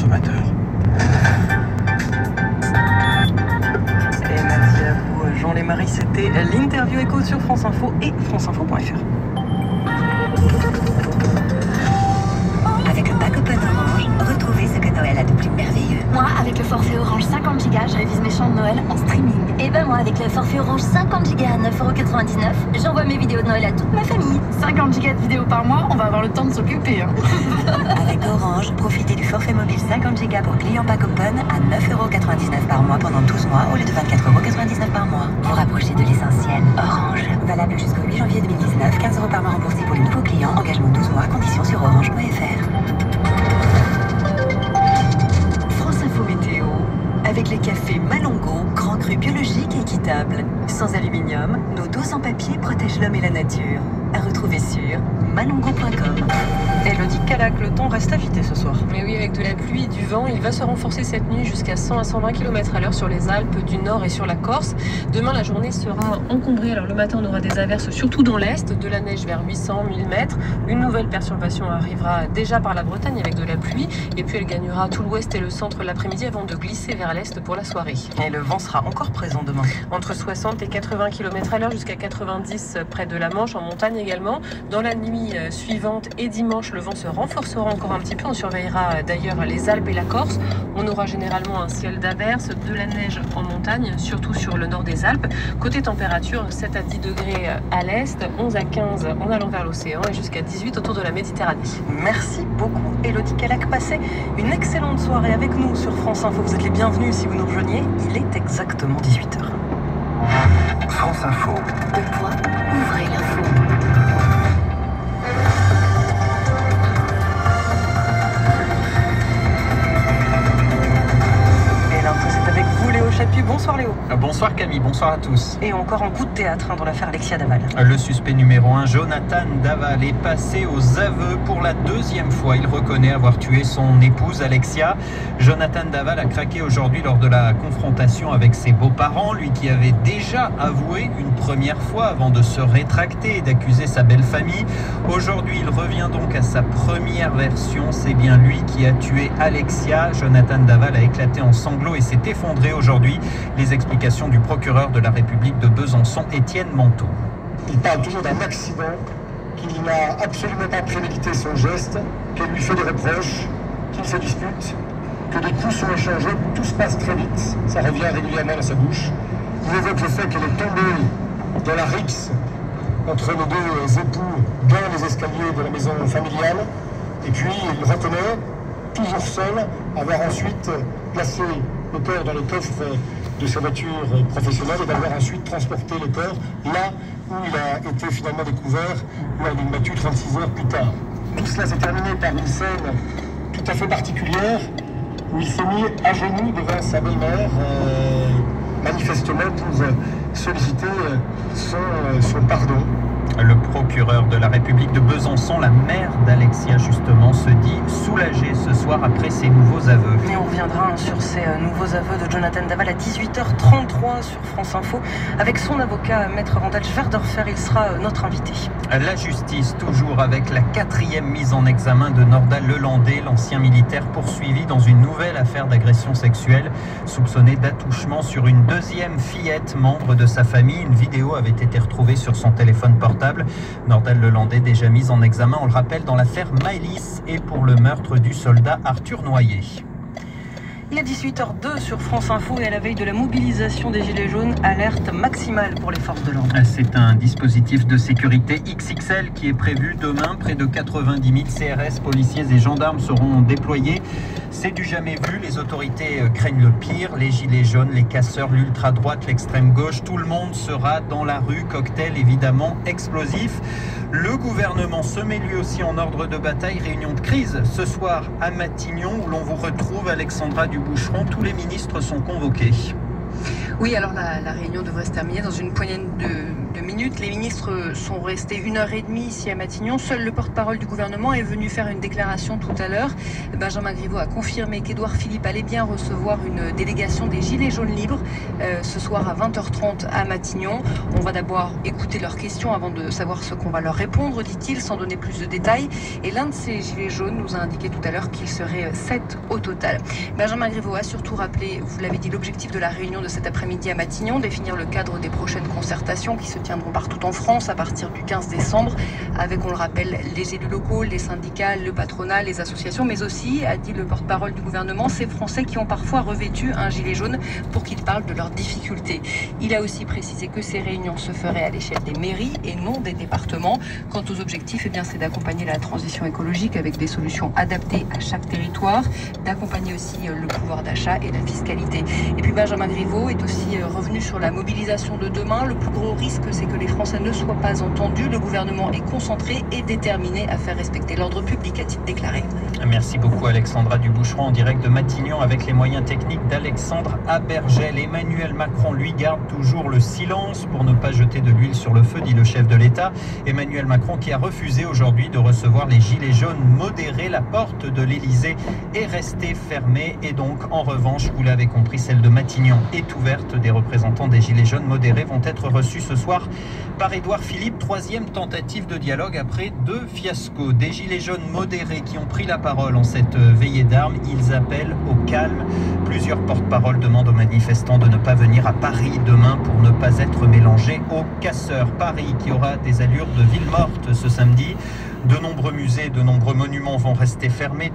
consommateurs. Et merci à vous, Jean Lémarie. C'était l'interview écho sur France Info et franceinfo.fr. Avec le pack Open Orange, retrouvez ce que Noël a de plus merveilleux. Moi, avec le forfait Orange 50 Go, je révise mes chants de Noël en streaming. Et ben moi, avec le forfait Orange 50 Go à 9,99 €, j'envoie mes vidéos de Noël à toute ma famille. 50 Go de vidéos par mois, on va avoir le temps de s'occuper. Avec Orange, profitez du forfait mobile 50 Go pour clients pack Open à 9,99 € par mois pendant 12 mois au lieu de 24,99 € par mois. Vous rapprochez de l'essentiel. Orange. Valable jusqu'au 8 janvier 2019. 15 € par mois remboursés pour les nouveaux clients. Engagement 12 mois. Conditions sur orange.fr. France Info Météo. Avec les cafés Malongo, grand cru biologique et équitable. Sans aluminium, nos doses en papier protègent l'homme et la nature. À retrouver sur malongo.com. Elodie Calac, le temps reste agité ce soir. Mais oui, avec de la pluie et du vent, il va se renforcer cette nuit jusqu'à 100 à 120 km/h sur les Alpes du Nord et sur la Corse. Demain, la journée sera encombrée. Alors le matin, on aura des averses surtout dans l'Est, de la neige vers 800-1000 mètres. Une nouvelle perturbation arrivera déjà par la Bretagne avec de la pluie. Et puis elle gagnera tout l'Ouest et le centre l'après-midi avant de glisser vers l'Est pour la soirée. Et le vent sera encore présent demain. Entre 60 et 80 km/h jusqu'à 90 près de la Manche, en montagne également. Dans la nuit suivante et dimanche, le vent se renforcera encore un petit peu. On surveillera d'ailleurs les Alpes et la Corse. On aura généralement un ciel d'averse, de la neige en montagne, surtout sur le nord des Alpes. Côté température, 7 à 10 degrés à l'est, 11 à 15 en allant vers l'océan et jusqu'à 18 autour de la Méditerranée. Merci beaucoup, Elodie Calac. Passez une excellente soirée avec nous sur France Info. Vous êtes les bienvenus si vous nous rejoignez. Il est exactement 18 h. France Info. Ouvrez l'info. Léo Chaput, bonsoir Léo. Bonsoir Camille, bonsoir à tous. Et encore un coup de théâtre dans l'affaire Alexia Daval. Le suspect numéro 1, Jonathan Daval, est passé aux aveux pour la deuxième fois. Il reconnaît avoir tué son épouse Alexia. Jonathan Daval a craqué aujourd'hui lors de la confrontation avec ses beaux-parents, lui qui avait déjà avoué une première fois avant de se rétracter et d'accuser sa belle famille. Aujourd'hui, il revient donc à sa première version. C'est bien lui qui a tué Alexia. Jonathan Daval a éclaté en sanglots et s'est effondré aujourd'hui. Les explications du procureur de la République de Besançon, Étienne Manteau. Il parle toujours d'un accident, qu'il n'a absolument pas prémédité son geste, qu'elle lui fait des reproches, qu'ils se disputent, que des coups sont échangés, tout se passe très vite, ça revient régulièrement dans sa bouche. Il évoque le fait qu'elle est tombée dans la rixe entre les deux époux dans les escaliers de la maison familiale, et puis il reconnaît, toujours seul, avoir ensuite placé le corps dans le coffre de sa voiture professionnelle et d'avoir ensuite transporté le corps là où il a été finalement découvert lors d'une battue 36 heures plus tard. Tout cela s'est terminé par une scène tout à fait particulière où il s'est mis à genoux devant sa belle-mère, manifestement pour solliciter son pardon. Le procureur de la République de Besançon, la mère d'Alexia justement, se dit soulagée ce soir après ses nouveaux aveux. Et on reviendra sur ces nouveaux aveux de Jonathan Daval à 18h33 sur France Info avec son avocat, Maître Randall Schwerdorfer. Il sera notre invité. La justice, toujours avec la 4e mise en examen de Nordal Lelandais, l'ancien militaire poursuivi dans une nouvelle affaire d'agression sexuelle, soupçonné d'attouchement sur une deuxième fillette, membre de sa famille. Une vidéo avait été retrouvée sur son téléphone portable. Nordal Lelandais, déjà mis en examen, on le rappelle, dans l'affaire Maëlys et pour le meurtre du soldat Arthur Noyer. Il est 18h02 sur France Info et à la veille de la mobilisation des Gilets jaunes, alerte maximale pour les forces de l'ordre. C'est un dispositif de sécurité XXL qui est prévu demain. Près de 90 000 CRS, policiers et gendarmes seront déployés. C'est du jamais vu. Les autorités craignent le pire. Les Gilets jaunes, les casseurs, l'ultra-droite, l'extrême gauche, tout le monde sera dans la rue. Cocktail évidemment explosif. Le gouvernement se met lui aussi en ordre de bataille. Réunion de crise ce soir à Matignon où l'on vous retrouve, Alexandra Duboucheron. Tous les ministres sont convoqués. Oui, alors la réunion devrait se terminer dans une poignée de de minutes. Les ministres sont restés 1h30 ici à Matignon. Seul le porte-parole du gouvernement est venu faire une déclaration tout à l'heure. Benjamin Griveaux a confirmé qu'Édouard Philippe allait bien recevoir une délégation des Gilets jaunes libres ce soir à 20h30 à Matignon. On va d'abord écouter leurs questions avant de savoir ce qu'on va leur répondre, dit-il, sans donner plus de détails. Et l'un de ces Gilets jaunes nous a indiqué tout à l'heure qu'il serait 7 au total. Benjamin Griveaux a surtout rappelé, vous l'avez dit, l'objectif de la réunion de cet après-midi à Matignon, définir le cadre des prochaines concertations qui se tiendront partout en France à partir du 15 décembre, avec, on le rappelle, les élus locaux, les syndicats, le patronat, les associations, mais aussi, a dit le porte-parole du gouvernement, ces Français qui ont parfois revêtu un gilet jaune pour qu'ils parlent de leurs difficultés. Il a aussi précisé que ces réunions se feraient à l'échelle des mairies et non des départements. Quant aux objectifs, eh bien, c'est d'accompagner la transition écologique avec des solutions adaptées à chaque territoire, d'accompagner aussi le pouvoir d'achat et la fiscalité. Et puis Benjamin Griveaux est aussi revenu sur la mobilisation de demain. Le plus gros risque, c'est que les Français ne soient pas entendus. Le gouvernement est concentré et déterminé à faire respecter l'ordre public, a-t-il déclaré. Merci beaucoup Alexandra Duboucheron en direct de Matignon avec les moyens techniques d'Alexandre Abergel. Emmanuel Macron, lui, garde toujours le silence pour ne pas jeter de l'huile sur le feu, dit le chef de l'État. Emmanuel Macron qui a refusé aujourd'hui de recevoir les Gilets jaunes modérés. La porte de l'Élysée est restée fermée et donc en revanche, vous l'avez compris, celle de Matignon est ouverte. Des représentants des Gilets jaunes modérés vont être reçus ce soir par Édouard Philippe. Troisième tentative de dialogue après 2 fiascos. Des Gilets jaunes modérés qui ont pris la parole en cette veillée d'armes. Ils appellent au calme. Plusieurs porte-paroles demandent aux manifestants de ne pas venir à Paris demain pour ne pas être mélangés aux casseurs. Paris qui aura des allures de ville morte ce samedi. De nombreux musées, de nombreux monuments vont rester fermés.